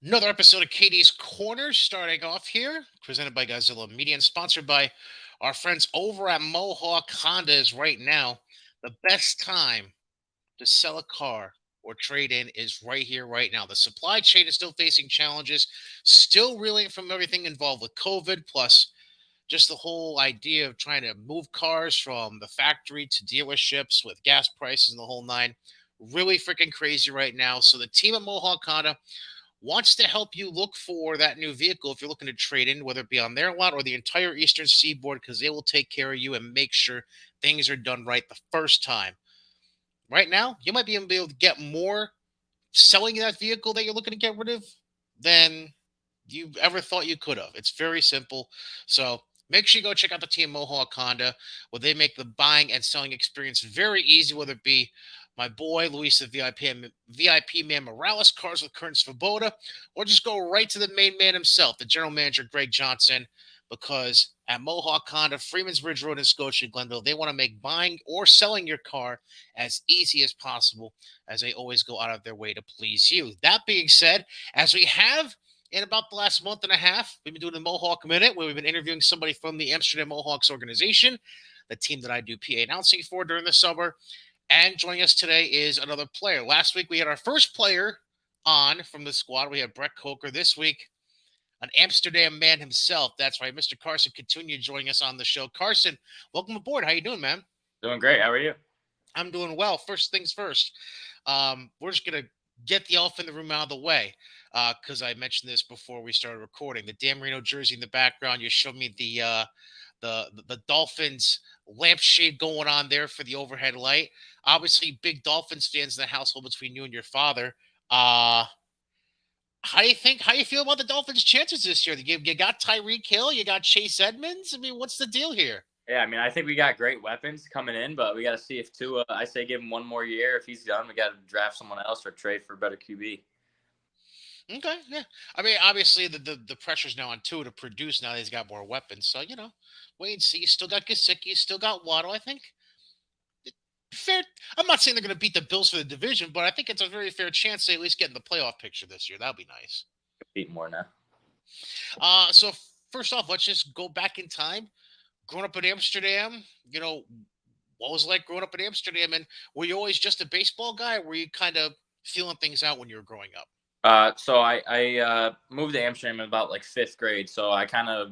Another episode of Cady's Corner starting off here, presented by Godzilla Media and sponsored by our friends over at Mohawk Honda. Is right now the best time to sell a car or trade in is right here, right now. The supply chain is still facing challenges, still reeling from everything involved with COVID, plus just the whole idea of trying to move cars from the factory to dealerships with gas prices and the whole nine. Really freaking crazy right now. So the team at Mohawk Honda wants to help you look for that new vehicle if you're looking to trade in, whether it be on their lot or the entire Eastern Seaboard, because they will take care of you and make sure things are done right the first time. Right now, you might be able to get more selling that vehicle that you're looking to get rid of than you ever thought you could have. It's very simple. So make sure you go check out the team Mohawk Honda, where they make the buying and selling experience very easy, whether it be my boy Luis the VIP man Morales, cars with current Svoboda, or just go right to the main man himself, the general manager Greg Johnson, because at Mohawk Honda, Freeman's Bridge Road in Scotia, Glenville, they want to make buying or selling your car as easy as possible, as they always go out of their way to please you. That being said, as we have in about the last month and a half, we've been doing the Mohawk Minute, where we've been interviewing somebody from the Amsterdam Mohawks organization, the team that I do PA announcing for during the summer. And joining us today is another player. Last week we had our first player on from the squad. We had Brett Coker. This week, an Amsterdam man himself. That's right, Mr. Carson continue joining us on the show. Carson, welcome aboard. How you doing, man? Doing great. How are you? I'm doing well. First things first. We're just gonna get the elephant in the room out of the way because I mentioned this before we started recording. The Dan Marino jersey in the background. You showed me the Dolphins lampshade going on there for the overhead light. Obviously, big Dolphins fans in the household between you and your father. Uh how do you think? How you feel about the Dolphins' chances this year? You got Tyreek Hill, you got Chase Edmonds. I mean, what's the deal here? Yeah, I mean, I think we got great weapons coming in, but we got to see if Tua. I say give him one more year. If he's done, we got to draft someone else or trade for a better QB. Okay, yeah. I mean, obviously the pressure's now on two to produce now that he's got more weapons. So, wait and see. You still got Gesicki, you still got Waddle. I think fair. I'm not saying they're going to beat the Bills for the division, but I think it's a very fair chance they at least get in the playoff picture this year. That'd be nice. Compete more now. So first off, let's just go back in time. Growing up in Amsterdam, what was it like growing up in Amsterdam, and were you always just a baseball guy? Or were you kind of feeling things out when you were growing up? So I moved to Amsterdam in about like fifth grade. So I kind of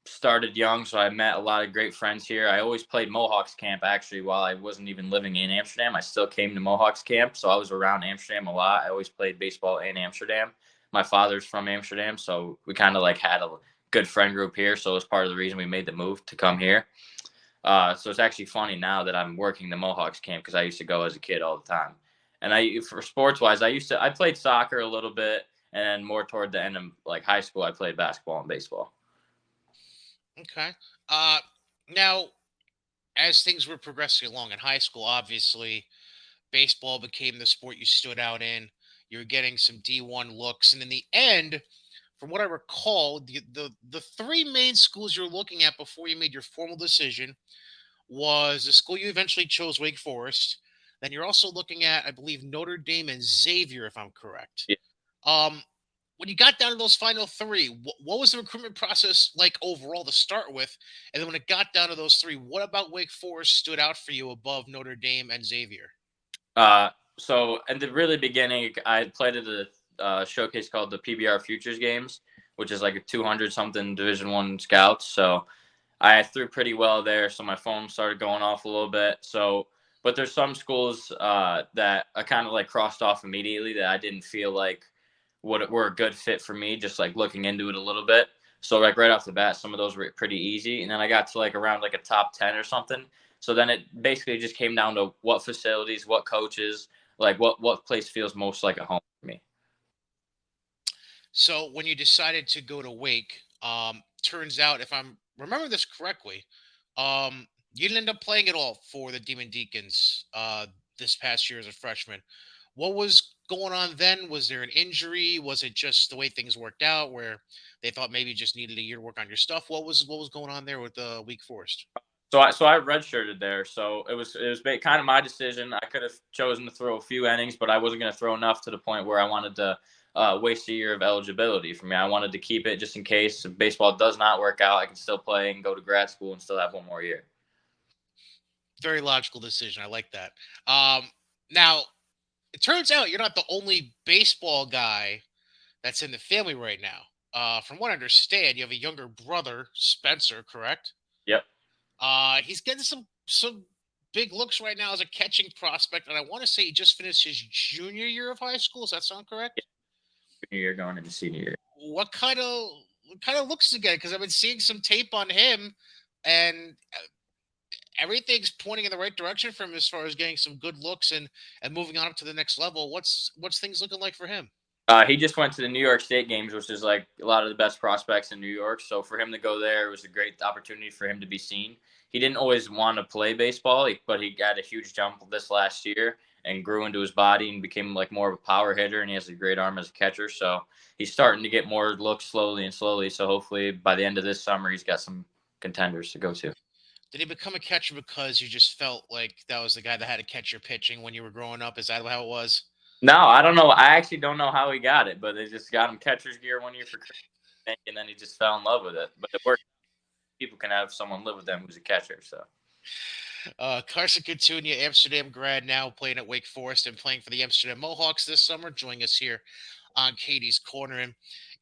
started young. So I met a lot of great friends here. I always played Mohawks camp actually while I wasn't even living in Amsterdam. I still came to Mohawks camp, so I was around Amsterdam a lot. I always played baseball in Amsterdam. My father's from Amsterdam, so we kind of like had a good friend group here. So it was part of the reason we made the move to come here. So it's actually funny now that I'm working the Mohawks camp because I used to go as a kid all the time. And for sports wise, I played soccer a little bit, and then more toward the end of like high school, I played basketball and baseball. Okay. Uh, Now, as things were progressing along in high school, obviously baseball became the sport you stood out in. You were getting some D1 looks, and in the end, from what I recall, the three main schools you're looking at before you made your formal decision was the school you eventually chose, Wake Forest. Then you're also looking at, I believe, Notre Dame and Xavier, if I'm correct. Yeah. Um, when you got down to those final three, what was the recruitment process like overall to start with? And then when it got down to those three, what about Wake Forest stood out for you above Notre Dame and Xavier? Uh, so in the really beginning, I played at a showcase called the PBR Futures Games, which is like a 200 something Division One scouts. So I threw pretty well there. So my phone started going off a little bit. So, but there's some schools that I kind of like crossed off immediately that I didn't feel like were a good fit for me. Just like looking into it a little bit. So like right off the bat, some of those were pretty easy, and then I got to like around like a top 10 or something. So then it basically just came down to what facilities, what coaches, like what place feels most like a home for me. So when you decided to go to Wake, turns out if I'm remembering this correctly, you didn't end up playing at all for the Demon Deacons this past year as a freshman. What was going on then? Was there an injury? Was it just the way things worked out, where they thought maybe you just needed a year to work on your stuff? What was going on there with Wake Forest? So I redshirted there. So it was kind of my decision. I could have chosen to throw a few innings, but I wasn't going to throw enough to the point where I wanted to waste a year of eligibility for me. I wanted to keep it just in case if baseball does not work out, I can still play and go to grad school and still have one more year. Very logical decision. I like that. Now it turns out you're not the only baseball guy that's in the family right now. From what I understand, you have a younger brother, Spencer, correct? Yep. He's getting some big looks right now as a catching prospect, and I want to say he just finished his junior year of high school. Does that sound Yeah, correct? junior year going into senior year. What kind of looks to get? Because I've been seeing some tape on him, and everything's pointing in the right direction for him as far as getting some good looks and moving on up to the next level. What's things looking like for him? He just went to the New York State games, which is like a lot of the best prospects in New York. So for him to go there, it was a great opportunity for him to be seen. He didn't always want to play baseball, but he got a huge jump this last year and grew into his body and became like more of a power hitter. And he has a great arm as a catcher. So he's starting to get more looks slowly and slowly. So hopefully by the end of this summer, he's got some contenders to go to. Did he become a catcher because you just felt like that was the guy that had to catch your pitching when you were growing up? Is that how it was? No, I don't know. I actually don't know how he got it, but they just got him catcher's gear one year for Christmas, and then he just fell in love with it. But it worked. People can have someone live with them who's a catcher. So Carson Cotugno, Amsterdam grad, now playing at Wake Forest and playing for the Amsterdam Mohawks this summer, joining us here on Cady's Corner.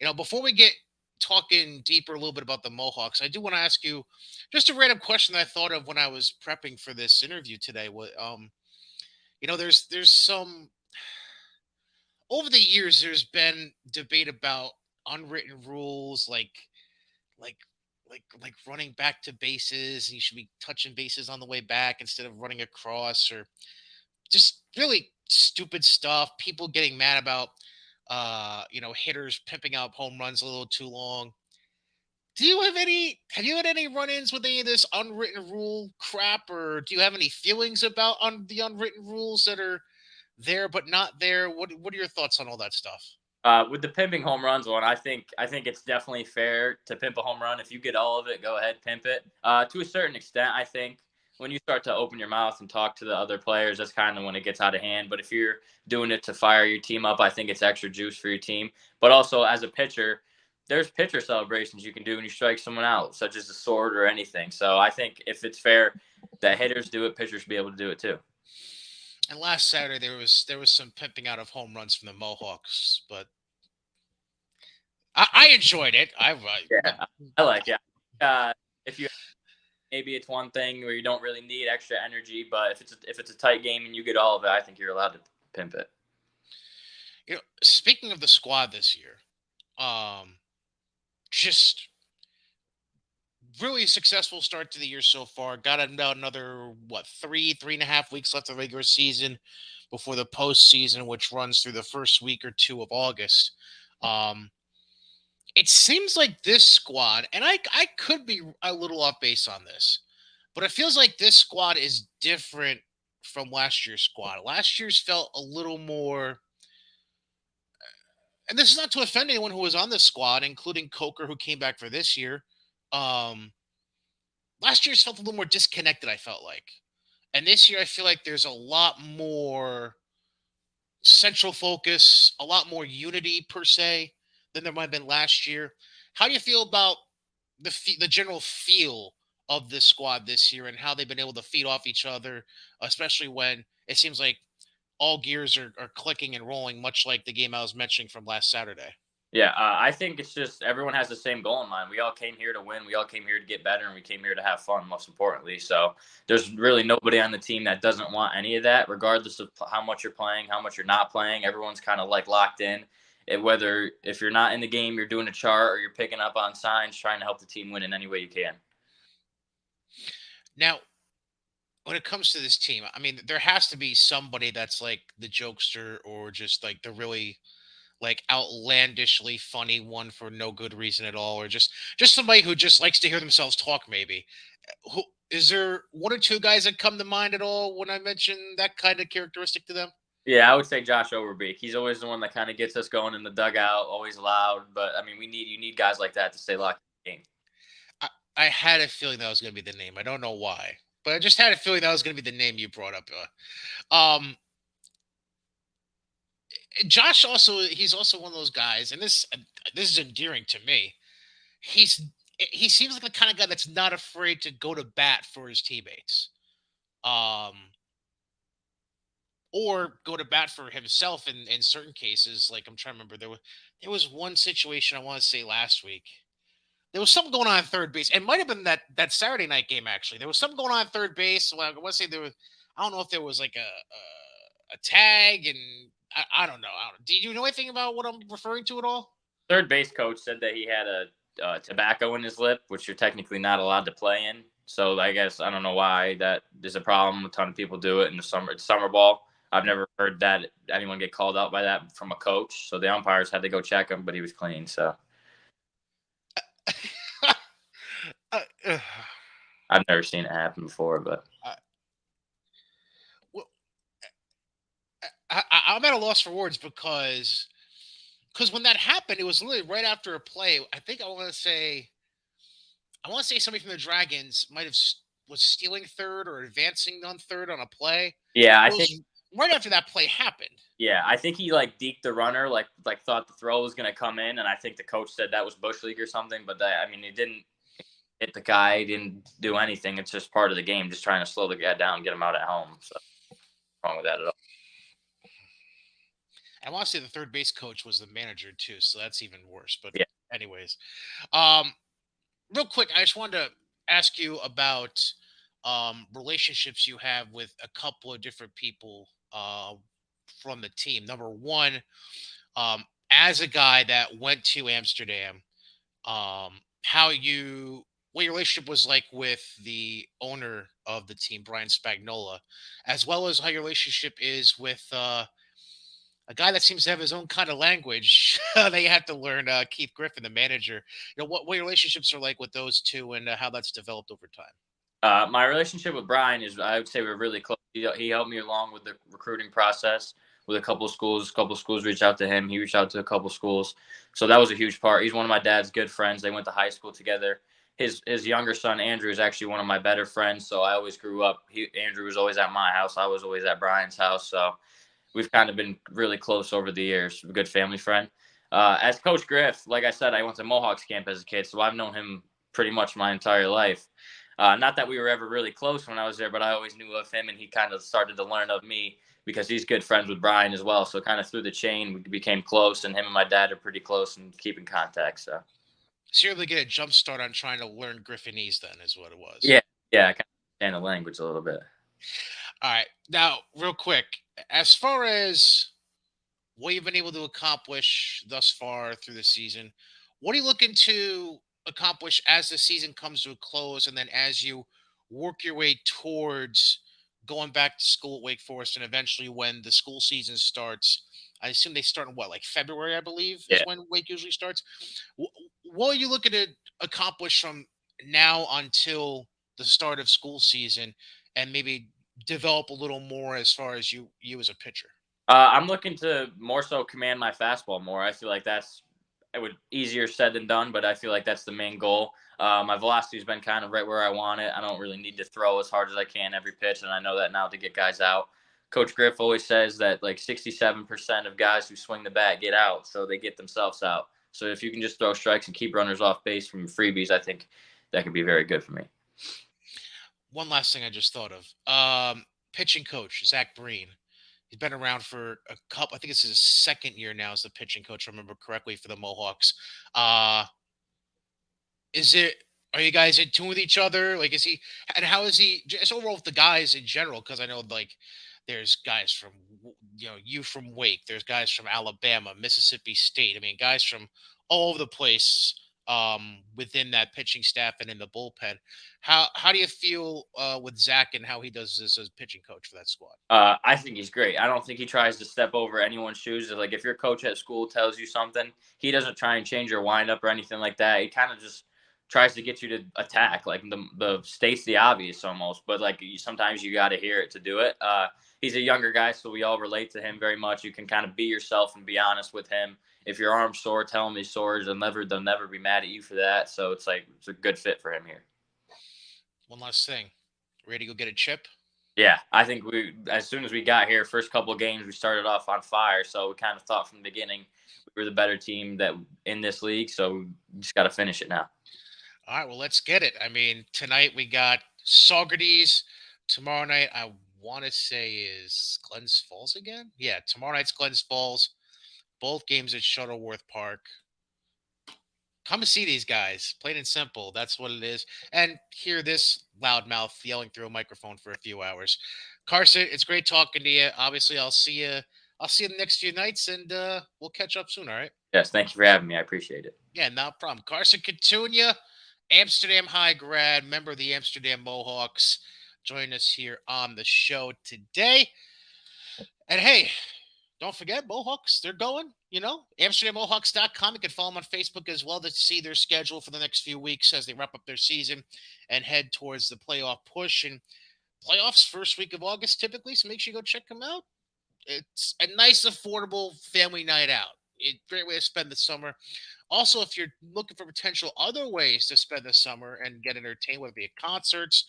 And before we get talking deeper a little bit about the Mohawks, I do want to ask you just a random question that I thought of when I was prepping for this interview today. There's some over the years there's been debate about unwritten rules like like running back to bases and you should be touching bases on the way back instead of running across or just really stupid stuff. People getting mad about hitters pimping out home runs a little too long. Have you had any run-ins with any of this unwritten rule crap, or do you have any feelings about the unwritten rules that are there but not there? What are your thoughts on all that stuff? with the pimping home runs one, I think it's definitely fair to pimp a home run. If you get all of it, go ahead, pimp it. To a certain extent, I think when you start to open your mouth and talk to the other players, that's kind of when it gets out of hand. But if you're doing it to fire your team up, I think it's extra juice for your team. But also as a pitcher, there's pitcher celebrations you can do when you strike someone out, such as a sword or anything. So I think if it's fair that hitters do it, pitchers should be able to do it too. And last Saturday there was some pimping out of home runs from the Mohawks, but I enjoyed it. Yeah, I like it. If you maybe it's one thing where you don't really need extra energy, but if it's a tight game and you get all of it, I think you're allowed to pimp it. Speaking of the squad this year, um, just really successful start to the year so far. Got about another what 3.5 weeks left of the regular season before the postseason, which runs through the first week or two of August. Um, it seems like this squad, and I could be a little off base on this, but it feels like this squad is different from last year's squad. Last year's felt a little more, and this is not to offend anyone who was on this squad, including Coker, who came back for this year. Um, Last year's felt a little more disconnected, I felt like. And this year, I feel like there's a lot more central focus, a lot more unity per se than there might have been last year. How do you feel about the general feel of this squad this year and how they've been able to feed off each other, especially when it seems like all gears are clicking and rolling, much like the game I was mentioning from last Saturday? Yeah, I think it's just everyone has the same goal in mind. We all came here to win. We all came here to get better, and we came here to have fun. Most importantly, so there's really nobody on the team that doesn't want any of that, regardless of how much you're playing, how much you're not playing. Everyone's kind of like locked in. Whether if you're not in the game, you're doing a chart or you're picking up on signs, trying to help the team win in any way you can. Now, when it comes to this team, I mean, there has to be somebody that's like the jokester or just like the really like outlandishly funny one for no good reason at all, or just somebody who just likes to hear themselves talk. Maybe who is there one or two guys that come to mind at all when I mention that kind of characteristic to them? Yeah, I would say Josh Overbeek. He's always the one that kind of gets us going in the dugout, always loud. But I mean, you need guys like that to stay locked in the game. I had a feeling that was going to be the name. I don't know why, but I just had a feeling that was going to be the name you brought up. Josh also he's also one of those guys, and this is endearing to me. He's he seems like the kind of guy that's not afraid to go to bat for his teammates, um, or go to bat for himself in certain cases. Like I'm trying to remember, there was one situation I want to say last week. There was something going on at third base. It might have been that Saturday night game actually. There was something going on at third base. Well, I want to say there was. I don't know if there was like a tag, and I don't know. I don't, do you know anything about what I'm referring to at all? Third base coach said that he had a tobacco in his lip, which you're technically not allowed to play in. So I guess I don't know why that is a problem. A ton of people do it in the summer. It's summer ball. I've never heard that anyone get called out by that from a coach. So the umpires had to go check him, but he was clean. So uh, uh, I've never seen it happen before. But uh, well, I'm at a loss for words because when that happened, it was literally right after a play. I think I want to say somebody from the Dragons might have was stealing third or advancing on third on a play. yeah, It I think was right after that play happened. he like deked the runner, like thought the throw was gonna come in, and I think the coach said that was bush league or something. But that, I mean, he didn't hit the guy, he didn't do anything. It's just part of the game, just trying to slow the guy down, get him out at home. So wrong with that at all. I want to say the third base coach was the manager too, so that's even worse. But Yeah. anyways, um, real quick, I just wanted to ask you about relationships you have with a couple of different people from the team. Number one, as a guy that went to Amsterdam, how you what your relationship was like with the owner of the team, Brian Spagnola, as well as how your relationship is with a guy that seems to have his own kind of language that you have to learn, Keith Griffin, the manager. You know what your relationships are like with those two, and how that's developed over time. My relationship with Brian is, I would say, we're really close. He helped me along with the recruiting process with a couple of schools. A couple of schools reached out to him. He reached out to a couple of schools. So that was a huge part. He's one of my dad's good friends. They went to high school together. His younger son Andrew is actually one of my better friends. So I always grew up. Andrew was always at my house. I was always at Brian's house. So we've kind of been really close over the years. A good family friend. As Coach Griff, like I said, I went to Mohawks camp as a kid, so I've known him pretty much my entire life. Not that we were ever really close when I was there, but I always knew of him, and he kind of started to learn of me because he's good friends with Brian as well. So kind of through the chain, we became close, and him and my dad are pretty close and keep in contact. So So you're able to get a jump start on trying to learn Griffinese, then, is what it was. yeah, yeah, I kind of understand the language a little bit. All right, now real quick, as far as what you've been able to accomplish thus far through the season. What are you looking to accomplish as the season comes to a close, and then as you work your way towards going back to school at Wake Forest, and eventually when the school season starts? I assume they start in what, like February, I believe, is Yeah. when Wake usually starts. What are you looking to accomplish from now until the start of school season, and maybe develop a little more as far as you as a pitcher? I'm looking to more so command my fastball more. I feel like that's it would easier said than done, but I feel like that's the main goal. My velocity's been kind of right where I want it. I don't really need to throw as hard as I can every pitch, and I know that now to get guys out. Coach Griff always says that like 67% of guys who swing the bat get out, so they get themselves out. So if you can just throw strikes and keep runners off base from freebies, I think that could be very good for me. One last thing I just thought of. Pitching coach, Zach Breen. He's been around for a couple, I think it's his second year now as the pitching coach, if I remember correctly, for the Mohawks. Uh, is it, are you guys in tune with each other? Like, is he, and how is he, just overall with the guys in general? Because I know, like, there's guys from, you from Wake, there's guys from Alabama, Mississippi State. I mean, guys from all over the place within that pitching staff and in the bullpen. How do you feel with Zach and how he does this as pitching coach for that squad? I think he's great. I don't think he tries to step over anyone's shoes. Like if your coach at school tells you something, he doesn't try and change your windup or anything like that. He kind of just tries to get you to attack. Like the states the obvious almost, but like sometimes you got to hear it to do it. He's a younger guy, so we all relate to him very much. You can kind of be yourself and be honest with him. If your arm's sore, tell him he's sore. They'll never be mad at you for that. So it's like it's a good fit for him here. One last thing. Ready to go get a chip? Yeah, I think we as soon as we got here, first couple of games we started off on fire. So we kind of thought from the beginning we were the better team that in this league. So we just got to finish it now. All right, well, let's get it. I mean, tonight we got Socrates. Tomorrow night, I want to say is Glens Falls again. Yeah, tomorrow night's Glens Falls. Both games at Shuttleworth Park. Come and see these guys. Plain and simple. That's what it is. And hear this loudmouth yelling through a microphone for a few hours. Carson, it's great talking to you. Obviously, I'll see you. I'll see you the next few nights, and we'll catch up soon. All right. Yes, thank you for having me. I appreciate it. Yeah, no problem. Carson Cotugno, Amsterdam High grad, member of the Amsterdam Mohawks, join us here on the show today. And hey, don't forget, Mohawks, they're going, AmsterdamMohawks.com. You can follow them on Facebook as well to see their schedule for the next few weeks as they wrap up their season and head towards the playoff push. And playoffs first week of August typically, so make sure you go check them out. It's a nice, affordable family night out. Great way to spend the summer. Also, if you're looking for potential other ways to spend the summer and get entertained, whether it be at concerts,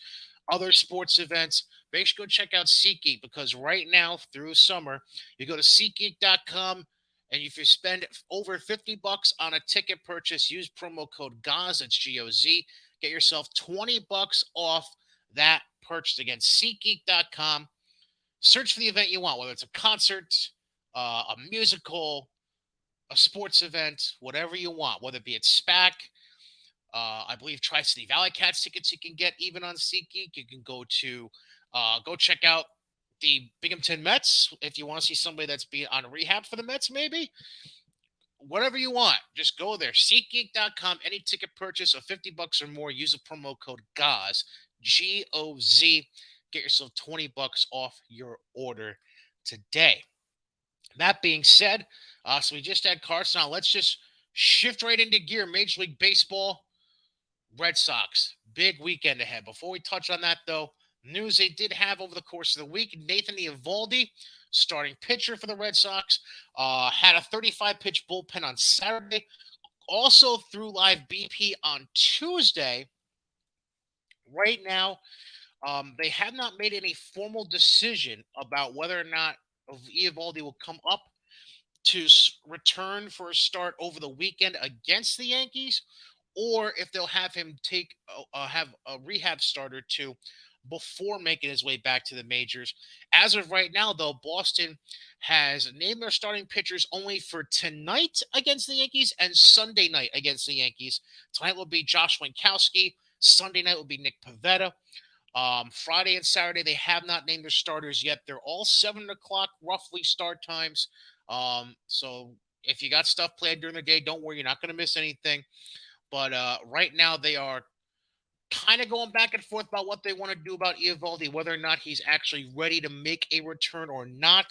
other sports events, make sure to go check out SeatGeek because right now through summer, you go to SeatGeek.com and if you spend over $50 on a ticket purchase, use promo code GOZ, it's GOZ, get yourself $20 off that purchase. Again, SeatGeek.com. Search for the event you want, whether it's a concert, a musical, a sports event, whatever you want, whether it be at SPAC, I believe Tri-City Valley Cats tickets you can get even on SeatGeek. You can go check out the Binghamton Mets if you want to see somebody that's being on rehab for the Mets, maybe. Whatever you want, just go there. SeatGeek.com. Any ticket purchase of $50 or more, use a promo code GOZ, GOZ. Get yourself $20 off your order today. That being said, so we just had Carson on. Let's just shift right into gear. Major League Baseball, Red Sox, big weekend ahead. Before we touch on that, though, news they did have over the course of the week: Nathan Eovaldi, starting pitcher for the Red Sox, had a 35-pitch bullpen on Saturday. Also threw live BP on Tuesday. Right now, they have not made any formal decision about whether or not Eovaldi will come up to return for a start over the weekend against the Yankees, or if they'll have him have a rehab start or two before making his way back to the majors. As of right now, though, Boston has named their starting pitchers only for tonight against the Yankees and Sunday night against the Yankees. Tonight will be Josh Winkowski. Sunday night will be Nick Pivetta. Friday and Saturday, they have not named their starters yet. They're all 7 o'clock, roughly start times. So if you got stuff planned during the day, don't worry, you're not going to miss anything. But right now, they are kind of going back and forth about what they want to do about Eovaldi, whether or not he's actually ready to make a return or not.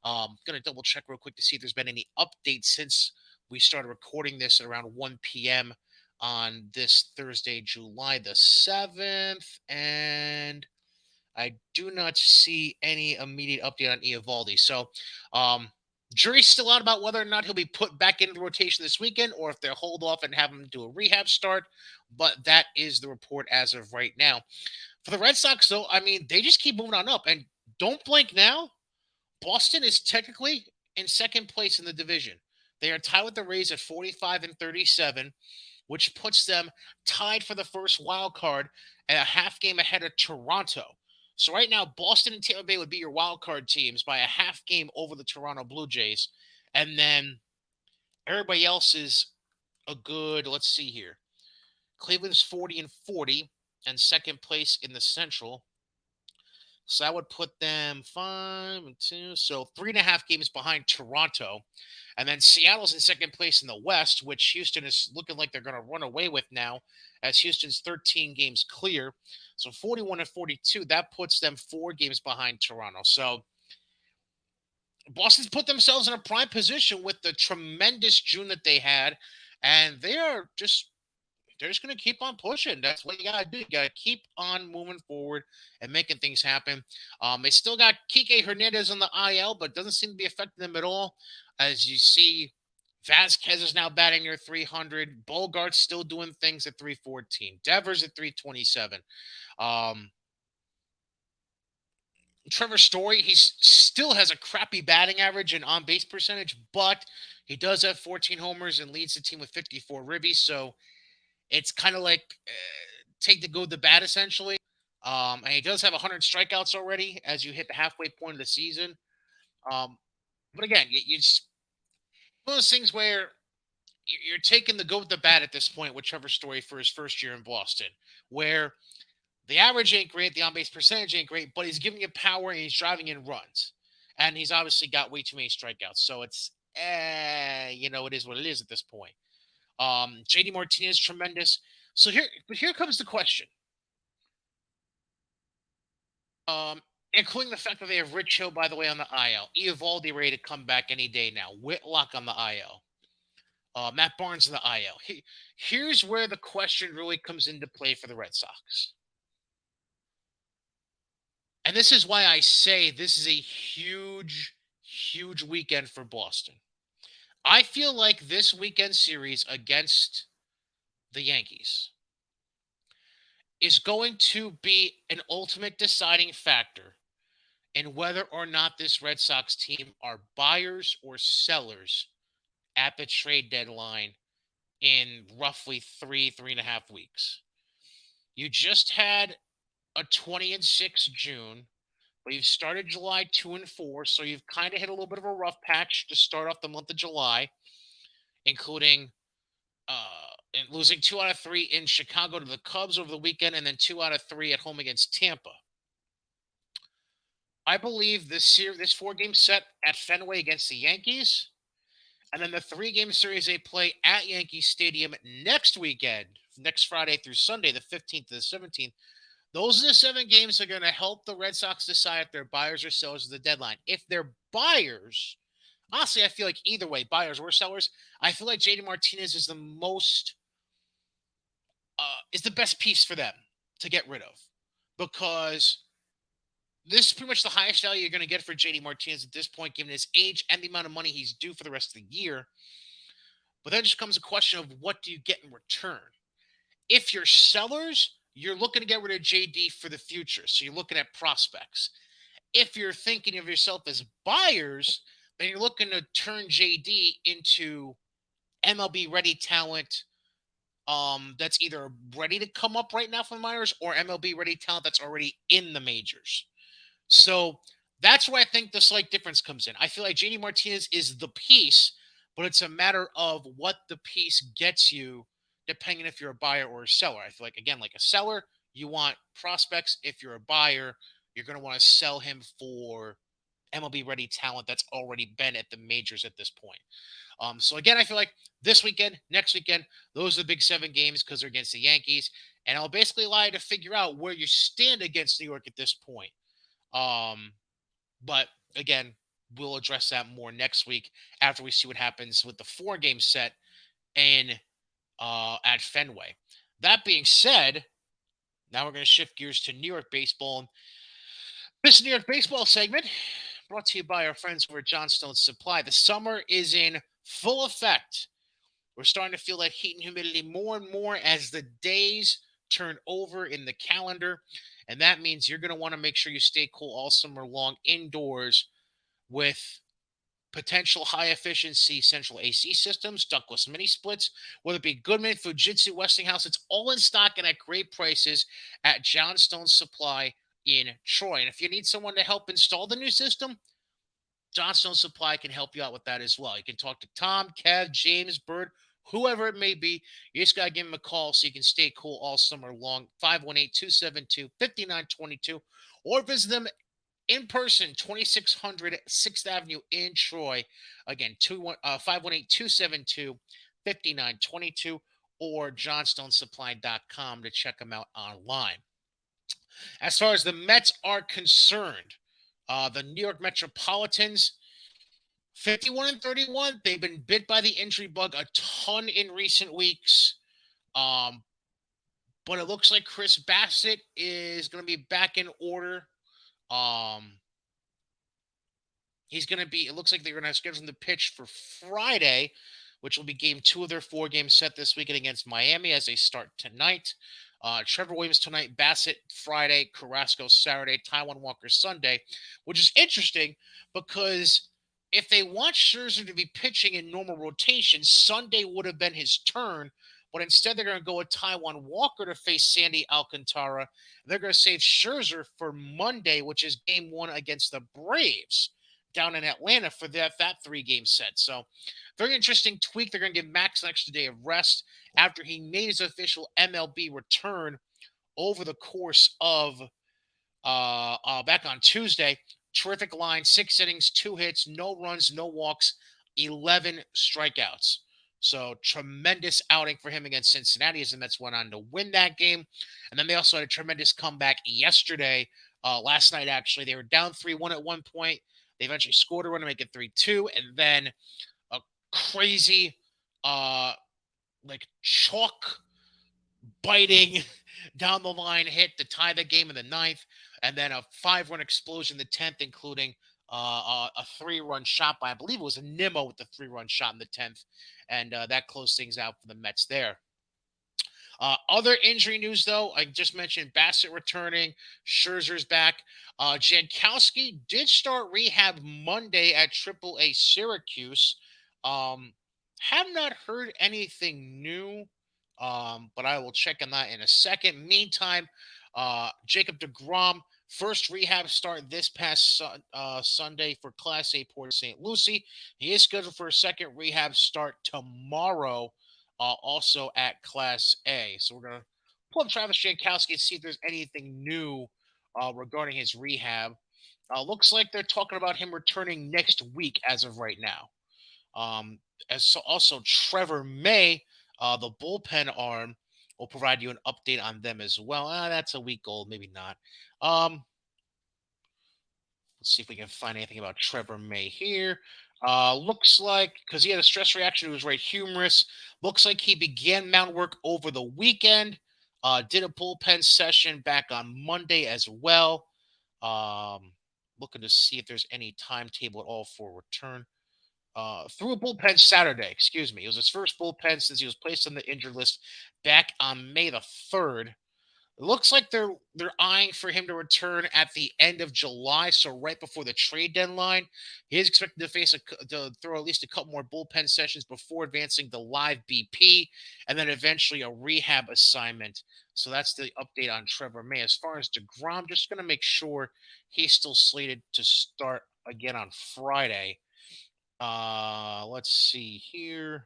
Going to double check real quick to see if there's been any updates since we started recording this at around 1 p.m. on this Thursday, July the 7th. And I do not see any immediate update on Eovaldi. So, jury's still out about whether or not he'll be put back into the rotation this weekend or if they'll hold off and have him do a rehab start. But that is the report as of right now. For the Red Sox, though, I mean, they just keep moving on up. And don't blink now. Boston is technically in second place in the division. They are tied with the Rays at 45 and 37, which puts them tied for the first wild card and a half game ahead of Toronto. So right now, Boston and Tampa Bay would be your wild card teams by a half game over the Toronto Blue Jays. And then everybody else is a good, let's see here. Cleveland's 40 and 40 and second place in the Central. So that would put them 5 and 2. So 3.5 games behind Toronto. And then Seattle's in second place in the West, which Houston is looking like they're going to run away with now, as Houston's 13 games clear. So 41 and 42, that puts them 4 games behind Toronto. So Boston's put themselves in a prime position with the tremendous June that they had. And they are just they're just going to keep on pushing. That's what you got to do. You got to keep on moving forward and making things happen. They still got Kike Hernandez on the IL, but doesn't seem to be affecting them at all. As you see, Vasquez is now batting near 300. Bogart's still doing things at 314. Devers at 327. Um, Trevor Story, he still has a crappy batting average and on base percentage, but he does have 14 homers and leads the team with 54 ribbies. So it's kind of like take the good, the bad, essentially. And he does have 100 strikeouts already as you hit the halfway point of the season. Um, but again, you just one of those things where you're taking the good with the bad at this point with Trevor Story for his first year in Boston, where the average ain't great, the on base percentage ain't great, but he's giving you power and he's driving in runs. And he's obviously got way too many strikeouts. So it's, it is what it is at this point. JD Martinez, tremendous. But here comes the question. Including the fact that they have Rich Hill, by the way, on the IL. Eovaldi ready to come back any day now. Whitlock on the IL. Matt Barnes on the IL. Here's where the question really comes into play for the Red Sox. And this is why I say this is a huge, huge weekend for Boston. I feel like this weekend series against the Yankees is going to be an ultimate deciding factor in whether or not this Red Sox team are buyers or sellers at the trade deadline in roughly 3.5 weeks. You just had a 20-6 June, but you've started July 2-4, so you've kind of hit a little bit of a rough patch to start off the month of July, including and losing 2 out of 3 in Chicago to the Cubs over the weekend, and then 2 out of 3 at home against Tampa. I believe this 4-game set at Fenway against the Yankees, and then the 3-game series they play at Yankee Stadium next weekend, next Friday through Sunday, the 15th to the 17th. Those are the 7 games that are going to help the Red Sox decide if they're buyers or sellers at the deadline. If they're buyers, honestly, I feel like either way, buyers or sellers, I feel like JD Martinez is the best piece for them to get rid of, because this is pretty much the highest value you're going to get for JD Martinez at this point, given his age and the amount of money he's due for the rest of the year. But then just comes a question of what do you get in return? If you're sellers, you're looking to get rid of JD for the future. So you're looking at prospects. If you're thinking of yourself as buyers, then you're looking to turn JD into MLB ready talent that's either ready to come up right now from the minors or MLB ready talent that's already in the majors. So that's where I think the slight difference comes in. I feel like JD Martinez is the piece, but it's a matter of what the piece gets you, depending if you're a buyer or a seller. I feel like, again, like a seller, you want prospects. If you're a buyer, you're going to want to sell him for MLB ready talent that's already been at the majors at this point. So again, I feel like this weekend, next weekend, those are the big 7 games because they're against the Yankees. And I'll basically allow you to figure out where you stand against New York at this point. But again, we'll address that more next week after we see what happens with the 4-game set in at Fenway. That being said, now we're going to shift gears to New York baseball. This New York baseball segment brought to you by our friends over at Johnstone Supply. The summer is in full effect. We're starting to feel that heat and humidity more and more as the days turn over in the calendar. And that means you're going to want to make sure you stay cool all summer long indoors with potential high efficiency central AC systems, ductless mini splits, whether it be Goodman, Fujitsu, Westinghouse. It's all in stock and at great prices at Johnstone Supply in Troy. And if you need someone to help install the new system, Johnstone Supply can help you out with that as well. You can talk to Tom, Kev, James, Bird, whoever it may be. You just got to give them a call so you can stay cool all summer long. 518-272-5922, or visit them in person, 2600 6th Avenue in Troy. Again, 518-272-5922, or johnstonesupply.com to check them out online. As far as the Mets are concerned, the New York Metropolitans, 51-31. They've been bit by the injury bug a ton in recent weeks. Um, but it looks like Chris Bassett is going to be back in order. Um, He's going to be, it looks like they're going to schedule him to pitch for Friday, which will be game two of their four-game set this weekend against Miami as they start tonight. Trevor Williams tonight, Bassett Friday, Carrasco Saturday, Taiwan Walker Sunday, which is interesting because if they want Scherzer to be pitching in normal rotation, Sunday would have been his turn, but instead they're going to go with Taiwan Walker to face Sandy Alcantara. They're going to save Scherzer for Monday, which is game one against the Braves down in Atlanta for that three-game set. So very interesting tweak. They're going to give Max an extra day of rest after he made his official MLB return over the course of back on Tuesday. Terrific line, 6 innings, 2 hits, no runs, no walks, 11 strikeouts. So tremendous outing for him against Cincinnati as the Mets went on to win that game. And then they also had a tremendous comeback yesterday. Last night, actually, they were down 3-1 at one point. They eventually scored a run to make it 3-2, and then a crazy, uh, like chalk biting down the line hit to tie the game in the ninth, and then a 5-run explosion in the 10th, including a 3-run shot by, I believe it was a Nimmo with the 3-run shot in the 10th, and that closed things out for the Mets there. Other injury news, though, I just mentioned Bassett returning, Scherzer's back. Jankowski did start rehab Monday at AAA Syracuse. Um, have not heard anything new, but I will check on that in a second. Meantime, Jacob DeGrom, first rehab start this past Sunday for Class A Port St. Lucie. He is scheduled for a second rehab start tomorrow also at Class A. So we're going to pull up Travis Jankowski and see if there's anything new regarding his rehab. Looks like they're talking about him returning next week as of right now. As so also Trevor May, the bullpen arm, will provide you an update on them as well. That's a week old, maybe not. Let's see if we can find anything about Trevor May here. Looks like because he had a stress reaction, it was right humorous. Looks like he began mound work over the weekend. Did a bullpen session back on Monday as well. Looking to see if there's any timetable at all for return. Threw a bullpen Saturday, excuse me. It was his first bullpen since he was placed on the injured list back on May the 3rd. It looks like they're eyeing for him to return at the end of July, so right before the trade deadline. He is expected to to throw at least a couple more bullpen sessions before advancing the live BP, and then eventually a rehab assignment. So that's the update on Trevor May. As far as DeGrom, just going to make sure he's still slated to start again on Friday. Let's see here.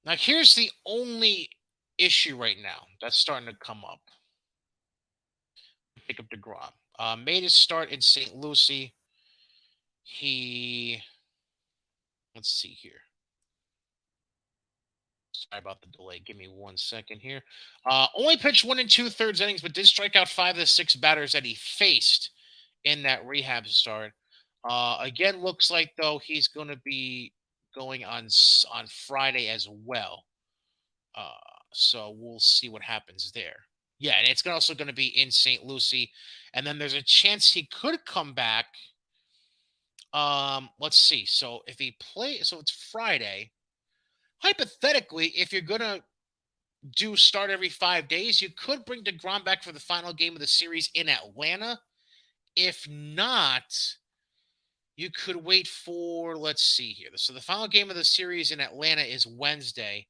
Now, here's the only issue right now that's starting to come up. Pick up DeGrom. Made his start in St. Lucie. He, let's see here. Sorry about the delay. Give me 1 second here. Only pitched 1 2/3 innings, but did strike out 5 of the 6 batters that he faced in that rehab start. Again, looks like though he's going to be going on Friday as well. Uh, so we'll see what happens there. Yeah, and it's also going to be in St. Lucie, and then there's a chance he could come back. Let's see. So if he so it's Friday. Hypothetically, if you're gonna do start every 5 days, you could bring DeGrom back for the final game of the series in Atlanta. If not, you could wait for, let's see here. So the final game of the series in Atlanta is Wednesday.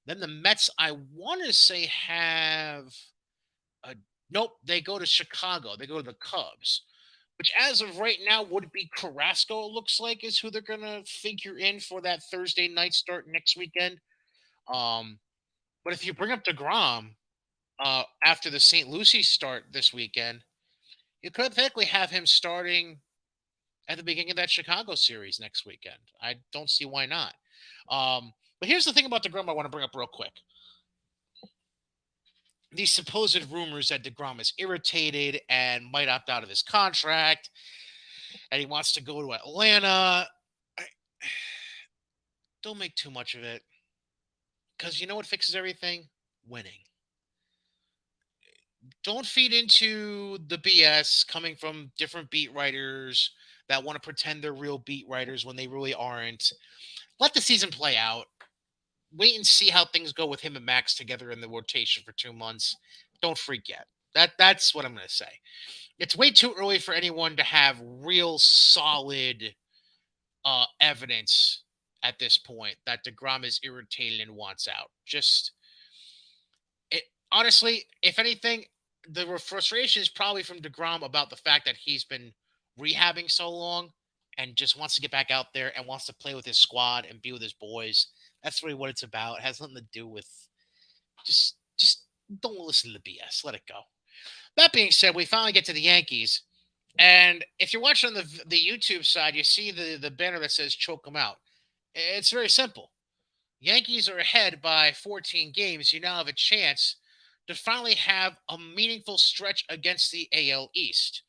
Then the Mets, I want to say, have a nope, they go to Chicago. They go to the Cubs, which as of right now would be Carrasco, it looks like, is who they're gonna figure in for that Thursday night start next weekend. Um, but if you bring up DeGrom after the St. Lucie start this weekend, you could technically have him starting at the beginning of that Chicago series next weekend. I don't see why not. But here's the thing about DeGrom I want to bring up real quick. These supposed rumors that DeGrom is irritated and might opt out of his contract and he wants to go to Atlanta. Don't make too much of it. Because you know what fixes everything? Winning. Don't feed into the BS coming from different beat writers that want to pretend they're real beat writers when they really aren't. Let the season play out. Wait and see how things go with him and Max together in the rotation for 2 months. Don't freak yet. That's what I'm going to say. It's way too early for anyone to have real solid evidence at this point that DeGrom is irritated and wants out. Just it honestly, if anything, the frustration is probably from DeGrom about the fact that he's been rehabbing so long and just wants to get back out there and wants to play with his squad and be with his boys. That's really what it's about. It has nothing to do with just don't listen to the BS. Let it go. That being said, we finally get to the Yankees. And if you're watching on the YouTube side, you see the banner that says choke them out. It's very simple. Yankees are ahead by 14 games. You now have a chance to finally have a meaningful stretch against the AL East.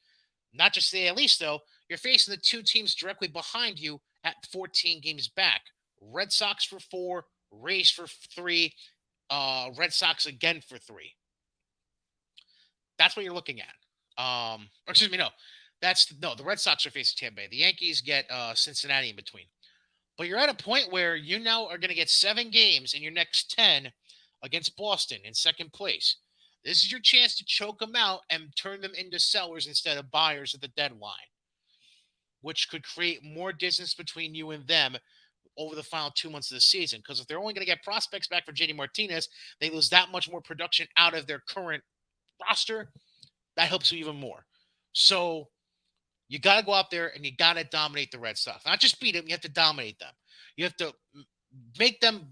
Not just the AL East, though. You're facing the two teams directly behind you at 14 games back. Red Sox for 4, Rays for 3, Red Sox again for 3. That's what you're looking at. Or excuse me, no. That's no. The Red Sox are facing Tampa Bay. The Yankees get Cincinnati in between. But you're at a point where you now are going to get 7 games in your next 10 against Boston in second place. This is your chance to choke them out and turn them into sellers instead of buyers at the deadline, which could create more distance between you and them over the final 2 months of the season. Because if they're only going to get prospects back for JD Martinez, they lose that much more production out of their current roster. That helps you even more. So you got to go out there and you got to dominate the Red Sox. Not just beat them, you have to dominate them. You have to make them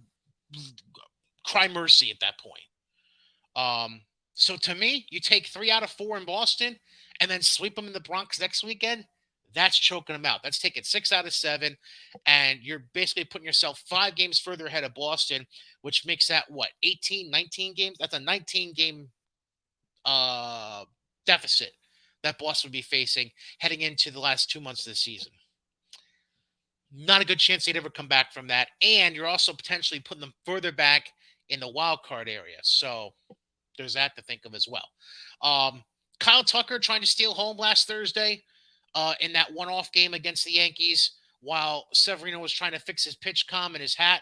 cry mercy at that point. So to me, you take 3 out of 4 in Boston and then sweep them in the Bronx next weekend. That's choking them out. That's taking 6 out of 7. And you're basically putting yourself 5 games further ahead of Boston, which makes that what, 18, 19 games? That's a 19 game uh, deficit that Boston would be facing heading into the last 2 months of the season. Not a good chance they'd ever come back from that. And you're also potentially putting them further back in the wild card area. So there's that to think of as well. Um, Kyle Tucker trying to steal home last Thursday in that one-off game against the Yankees while Severino was trying to fix his pitch comm and his hat.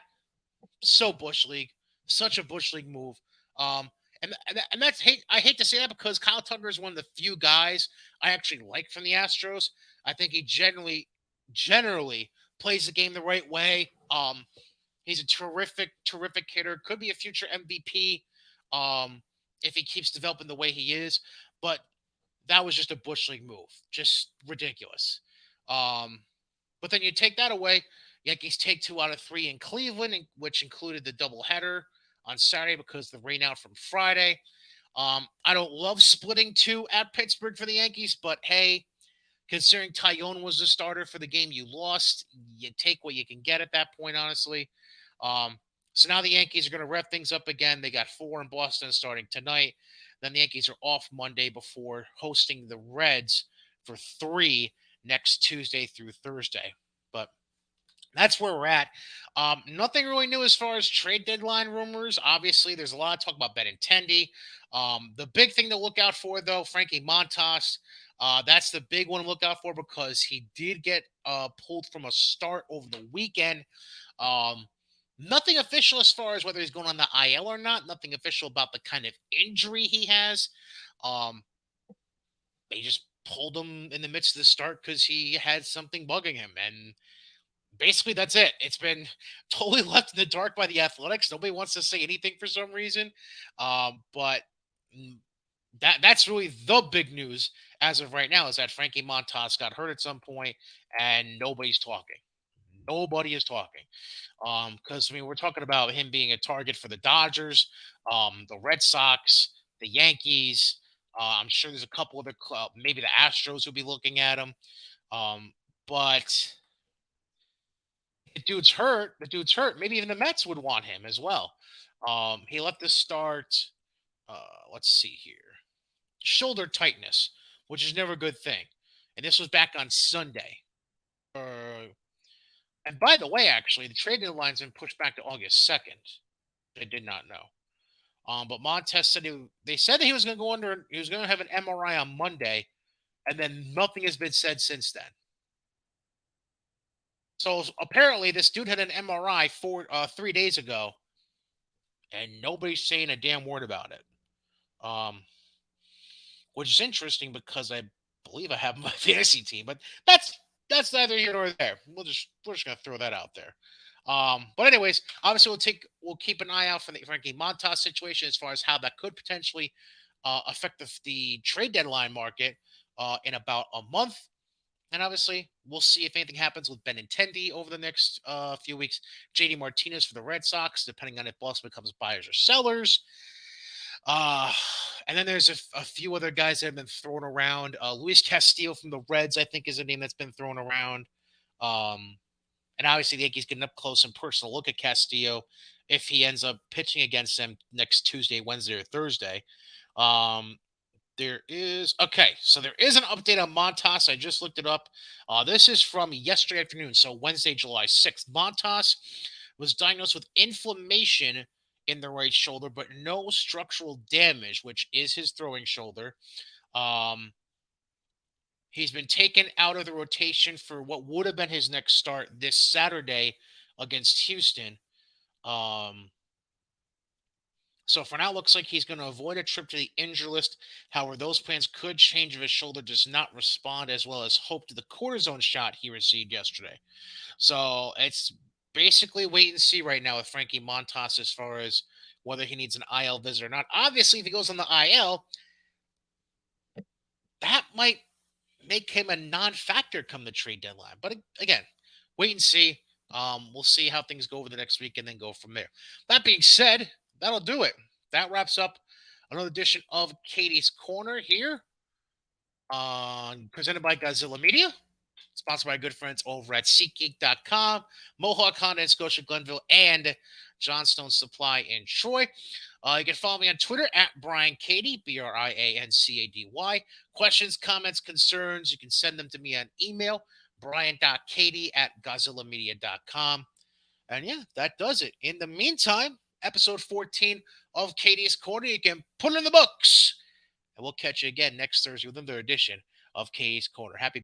So Bush League, such a Bush League move. Um, and that's hate. I hate to say that because Kyle Tucker is one of the few guys I actually like from the Astros. I think he generally plays the game the right way. He's a terrific hitter. Could be a future MVP if he keeps developing the way he is. But that was just a Bush League move, just ridiculous. Um, but then you take that away. Yankees take 2 out of 3 in Cleveland, which included the doubleheader on Saturday because of the rain out from Friday. I don't love splitting 2 at Pittsburgh for the Yankees, but hey, considering Tyone was the starter for the game you lost, you take what you can get at that point, honestly. Um, so now the Yankees are going to rev things up again. They got 4 in Boston starting tonight. Then the Yankees are off Monday before hosting the Reds for 3 next Tuesday through Thursday. But that's where we're at. Nothing really new as far as trade deadline rumors. Obviously, there's a lot of talk about Benintendi. The big thing to look out for, though, Frankie Montas. That's the big one to look out for because he did get pulled from a start over the weekend. Um, Nothing official as far as whether he's going on the IL or not. Nothing official about the kind of injury he has. Um, they just pulled him in the midst of the start because he had something bugging him, and basically that's it. It's been totally left in the dark by the Athletics. Nobody wants to say anything for some reason. But mm, that's really the big news as of right now is that Frankie Montas got hurt at some point and nobody's talking. Nobody is talking. Because I mean we're talking about him being a target for the Dodgers, the Red Sox, the Yankees. I'm sure there's a couple other maybe the Astros will be looking at him. But the dude's hurt. Maybe even the Mets would want him as well. He left the start. Let's see here. Shoulder tightness, which is never a good thing. And this was back on Sunday. And by the way, actually, the trade deadline's been pushed back to August 2nd. I did not know. But Montez said they said that he was going to go under. He was going to have an MRI on Monday, and then nothing has been said since then. So apparently, this dude had an MRI 3 days ago, and nobody's saying a damn word about it. Um, which is interesting because I believe I have my fantasy team, but that's neither here nor there. We're just gonna throw that out there. But anyways, obviously we'll keep an eye out for the Frankie Montas situation as far as how that could potentially affect the trade deadline market in about a month. And obviously, we'll see if anything happens with Benintendi over the next few weeks. JD Martinez for the Red Sox, depending on if Boston becomes buyers or sellers. Uh, and then there's a few other guys that have been thrown around. Luis Castillo from the Reds, I think, is a name that's been thrown around. Um, and obviously, the Yankees getting up close and personal look at Castillo if he ends up pitching against them next Tuesday, Wednesday, or Thursday. Um, so there is an update on Montas. I just looked it up. This is from yesterday afternoon, so Wednesday, July 6th. Montas was diagnosed with inflammation in the right shoulder, but no structural damage, which is his throwing shoulder. Um, he's been taken out of the rotation for what would have been his next start this Saturday against Houston. Um, So for now, it looks like he's going to avoid a trip to the injury list. However, those plans could change if his shoulder does not respond as well as hope to the cortisone shot he received yesterday. So it's basically wait and see right now with Frankie Montas as far as whether he needs an IL visit or not. Obviously, if he goes on the IL, that might make him a non-factor come the trade deadline. But again, wait and see. We'll see how things go over the next week and then go from there. That being said, that'll do it. That wraps up another edition of Cady's Corner here on presented by Godzilla Media, sponsored by good friends over at SeatGeek.com, Mohawk Honda in Scotia Glenville, and Johnstone Supply in Troy. You can follow me on Twitter at Brian Cady, BrianCady. Questions, comments, concerns, you can send them to me on email, brian.cady at GodzillaMedia.com. And yeah, that does it. In the meantime, episode 14 of Cady's Corner, you can put it in the books. And we'll catch you again next Thursday with another edition of Cady's Corner. Happy